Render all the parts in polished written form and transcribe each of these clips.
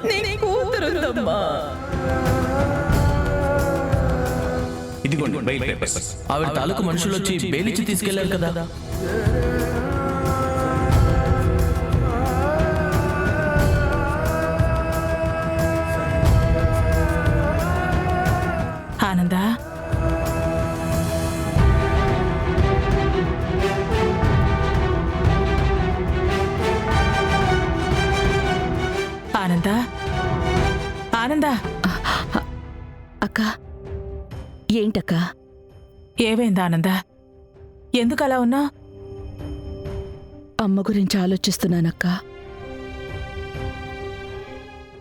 నీ కూతురుందమ్మా. ఇదిగోండి bail papers. ఆవిడ తాలూకు మనుషులు వచ్చి బెయిలిచ్చి తీసుకెళ్లారు కదా. ఆనంద, ఆనంద, ఆనంద. అక్క, ఏంటక్క? ఏమైంది ఆనంద? ఎందుకు అలా ఉన్నా? అమ్మ గురించి ఆలోచిస్తున్నానక్క.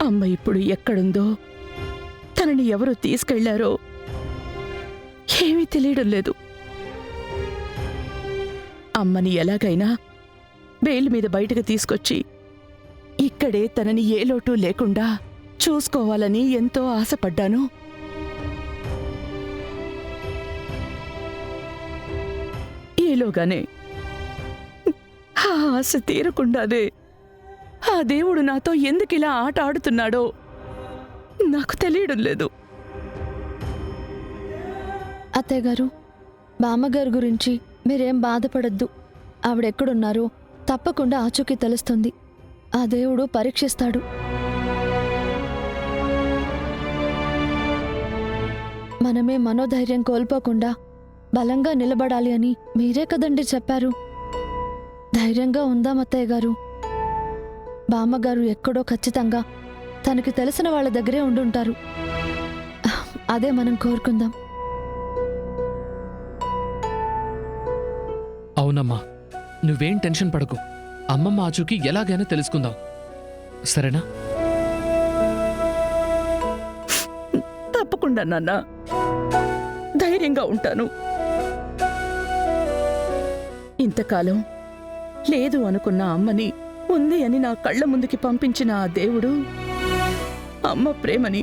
అమ్మ ఇప్పుడు ఎక్కడుందో, తనని ఎవరు తీసుకెళ్లారో ఏమీ తెలియడం లేదు. అమ్మని ఎలాగైనా బెయిల్ మీద బయటకు తీసుకొచ్చి ఇక్కడే తనని ఏ లోటు లేకుండా చూసుకోవాలని ఎంతో ఆశపడ్డాను. ఈలోగానే ఆ ఆశ తీరకుండానే ఆ దేవుడు నాతో ఎందుకిలా ఆట ఆడుతున్నాడో నాకు తెలియడం లేదు. అత్తయ్య గారు, బామ్మగారి గురించి మీరేం బాధపడద్దు. ఆవిడెక్కడున్నారో తప్పకుండా ఆచూకీ తెలుస్తుంది. ఆ దేవుడు పరీక్షిస్తాడు. మనమే మనోధైర్యం కోల్పోకుండా బలంగా నిలబడాలి అని మీరే కదండి చెప్పారు. ధైర్యంగా ఉందాం అత్తయ్య గారు. బామ్మగారు ఎక్కడో ఖచ్చితంగా తనకి తెలిసిన వాళ్ళ దగ్గరే ఉండుంటారు. అదే మనం కోరుకుందాం. అవునమ్మా, నువ్వేం టెన్షన్ పడకు. అమ్మమ్మ ఆచూకీ ఎలాగైనా తెలుసుకుందాం, సరేనా? తప్పకుండా నాన్న, ధైర్యంగా ఉంటాను. ఇంతకాలం లేదు అనుకున్న అమ్మని ఉంది అని నా కళ్ళ ముందుకి పంపించిన ఆ దేవుడు అమ్మ ప్రేమని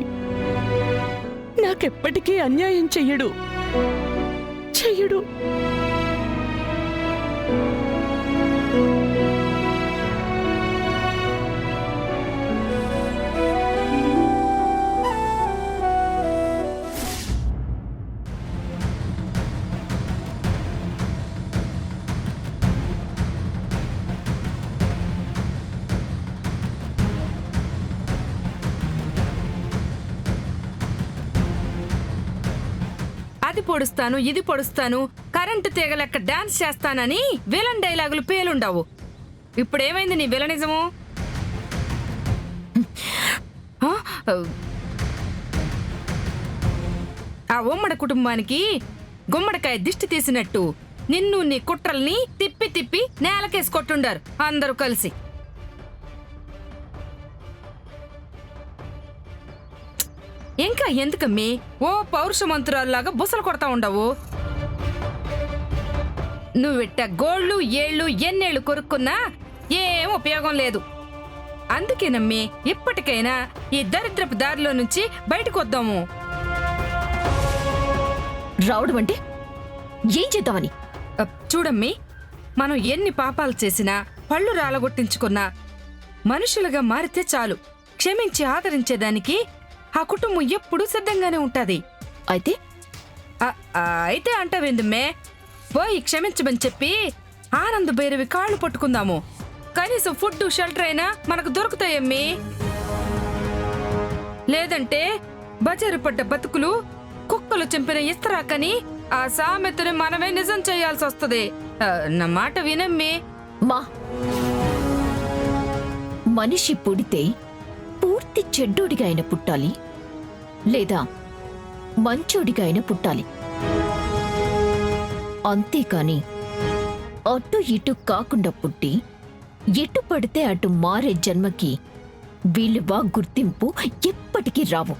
నాకెప్పటికీ అన్యాయం చెయ్యడు. అది పొడుస్తాను, ఇది పొడుస్తాను, కరెంటు తీగలెక్క డాన్స్ చేస్తానని విలన్ డైలాగులు పేలుండవు. ఇప్పుడేమైంది నీ విలనిజము? ఆ ఉమ్మడి కుటుంబానికి గుమ్మడికాయ దిష్టి తీసినట్టు నిన్ను నీ కుట్రల్ని తిప్పి తిప్పి నేలకేసి కొట్టుండారు అందరూ కలిసి. ఇంకా ఎందుకమ్మి ఓ పౌరుషమంతురాల్లాగా బుసలు కొడతా ఉండవు? నువ్విట్ట గోళ్ళు ఏళ్ళు ఎన్నేళ్ళు కొరుక్కున్నా ఏం ఉపయోగం లేదు. అందుకేనమ్మి ఇప్పటికైనా ఈ దరిద్రపు దారిలో నుంచి బయటకు వద్దాము. రావడం అంటే ఏం చేద్దామని? చూడమ్మి, మనం ఎన్ని పాపాలు చేసినా పళ్ళు రాలగొట్టించుకున్నా మనుషులుగా మారితే చాలు. క్షమించి ఆదరించేదానికి ఆ కుటుంబం ఎప్పుడూ సిద్ధంగానే ఉంటాది. అయితే అయితే అంటావేందమ్మే? పోయి క్షమించమని చెప్పి ఆనంద్ భైరవి కాళ్ళు పట్టుకుందాము. కనీసం ఫుడ్ షెల్టర్ అయినా మనకు దొరుకుతాయమ్మి. లేదంటే బజారు పడ్డ బతుకులు కుక్కలు చంపిన ఇస్తరాకని ఆ సామెతని మనమే నిజం చేయాల్సి వస్తుంది. నా మాట వినమ్మి. మా మనిషి పుడితే పూర్తి చెడ్డోడిగా అయిన పుట్టాలి, లేదా మంచోడిగా అయిన పుట్టాలి. అంతేకాని అటు ఇటు కాకుండా పుట్టి ఎటు పడితే అటు మారే జన్మకి విలువ గుర్తింపు ఎప్పటికీ రావు.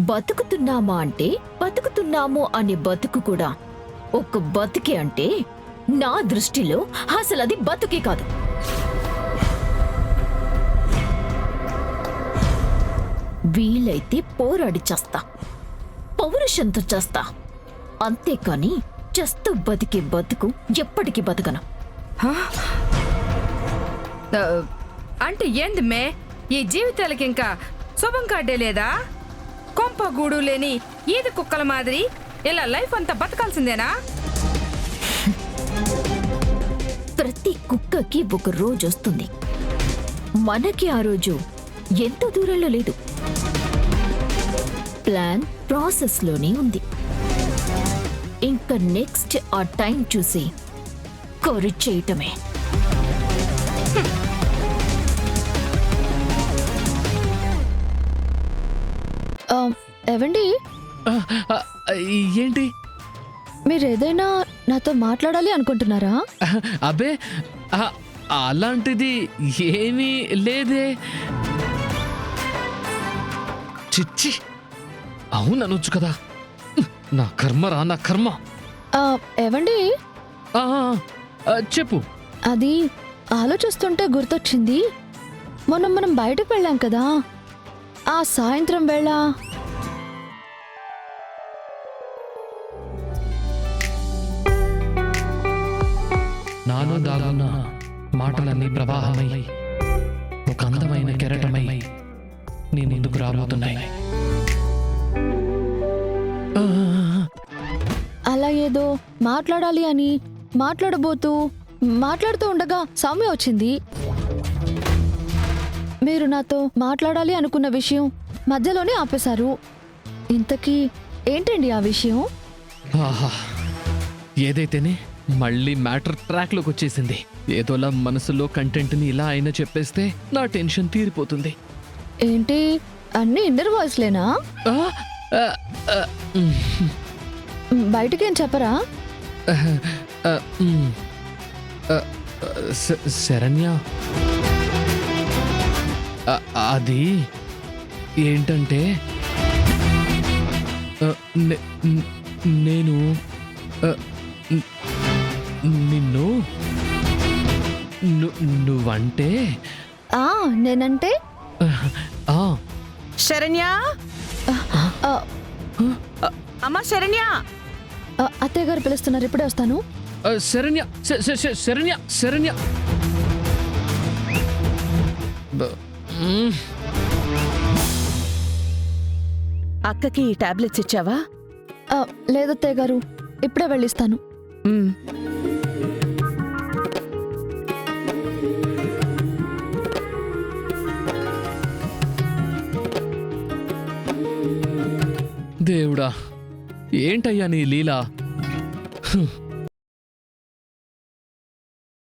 బతుకుతున్నామా అంటే బతుకుతున్నాము అనే బతుకు కూడా ఒక బతుకే అంటే నా దృష్టిలో అసలు అది బతుకే కాదు. వీలైతే పోరాడి చేస్తా, పౌరుషంతో చేస్తా. అంతేకాని చేస్తూ బతికే బతుకు ఎప్పటికీ బతకను. ఆ, అంటే ఏంది మే ఈ జీవితాలకి ఇంకా శుభం కార్డే లేదా? కొంప గూడు లేని ఈది కుక్కల మాదిరి ఇలా లైఫ్ అంతా బతకాల్సిందేనా? ప్రతి కుక్కకి ఒక రోజు వస్తుంది. మనకి ఆ రోజు ఎంత దూరంలో లేదు. ప్లాన్ ప్రాసెస్లోనే ఉంది. ఇంకా నెక్స్ట్ ఆ టైం చూసి కోరి చేయటమే. ఏవండి, ఆ, ఆ, ఏంటి? మీరు ఏదైనా నాతో మాట్లాడాలి అనుకుంటున్నారా? అబ్బే, ఆ, అలాంటిది ఏమీ లేదే. చిచ్చి, అవుననొచ్చు కదా. నా కర్మరా, నా కర్మ. ఏవండి, ఆ, ఆ, చెప్పు. అది ఆలోచిస్తుంటే గుర్తొచ్చింది. మనం బయటకు వెళ్ళాం కదా, ఆ సాయంత్రం వేళ నాలో దాగున్న మాటలన్నీ ప్రవాహమై ఒక అందమైన కెరటమై నీ ముందుకు రాబోతున్నాయి. ఆ, అలా ఏదో మాట్లాడాలి అని మాట్లాడుతూ ఉండగా సౌమ్య వచ్చింది. మీరు నాతో మాట్లాడాలి అనుకున్న విషయం మధ్యలోనే ఆపేశారు. ఇంతకీ ఏంటండి ఆ విషయం? ఆహా, ఏదైతేనే మళ్ళీ మ్యాటర్ ట్రాక్లోకి వచ్చేసింది. ఏదోలా మనసులో కంటెంట్ని ఇలా అయినా చెప్పేస్తే నా టెన్షన్ తీరిపోతుంది. ఏంటి, అన్ని ఇన్నర్ వాయిస్లేనా? ఆ, ఆ, ఆ, ఉమ్, బయటకేం చెప్పరా? ఆ, ఉమ్, ఆ, శరణ్య, ఆ, అది ఏంటంటే నేను నిన్ను నువ్వంటే నేనంటే ఆ, శరణ్య, ఆ, అమ్మా శరణ్య. అత్తయ్య గారు పిలుస్తున్నారు, ఇప్పుడే వస్తాను. శరణ్య, శరణ్య, శరణ్య. అక్కకి ఈ టాబ్లెట్స్ ఇచ్చావా? లేదత్తయ్య గారు, ఇప్పుడే వెళ్ళిస్తాను. మ్మ్. దేవుడా, ఏంటయ్యా నీ లీలా?